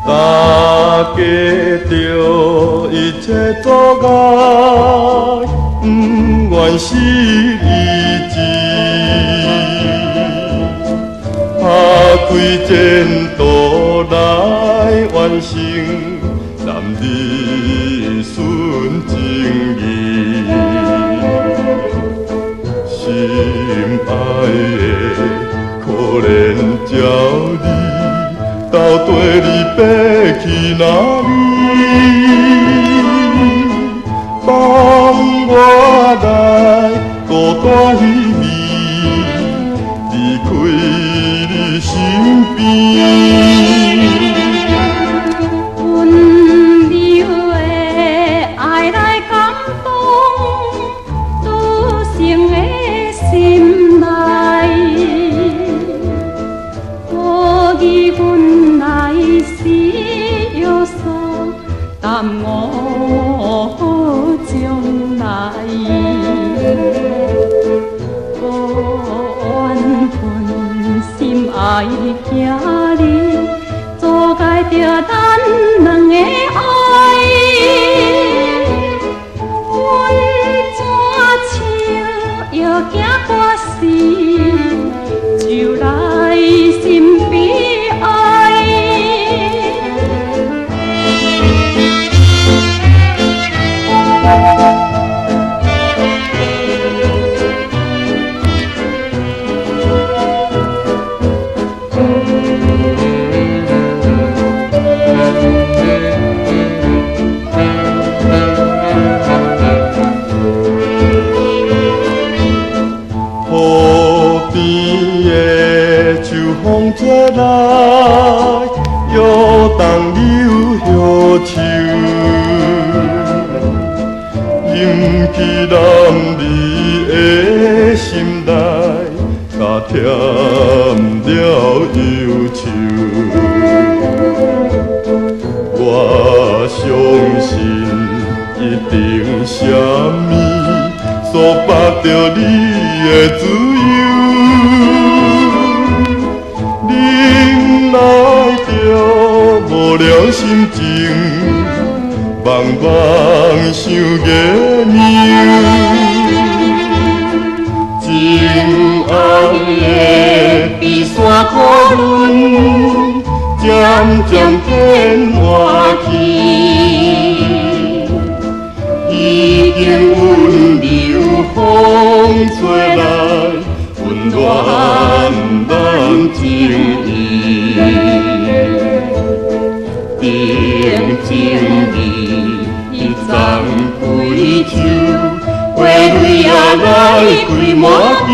大家着一切阻碍，不愿失意志，打开前途来完成男儿顺情意，心爱的可怜鸟儿，到底你要去哪里？放我来孤单稀微，离开你身边。温柔的爱来感动独生的心内，我以阮来时约束，答我将来。缘分心爱行哩，阻碍着咱两个爱。阮怎像要行过世，就来心悲哀。河边的秋风吹来，摇动柳叶树，引起男儿的心内，加添了忧愁。我相信一定什么所巴着你的自由，忍耐着无聊心情，茫茫想月亮。情爱的比山可轮，渐渐变换去。已经温柔风吹来，温暖咱情意。定情意，一丛开树，花蕊也来开满枝。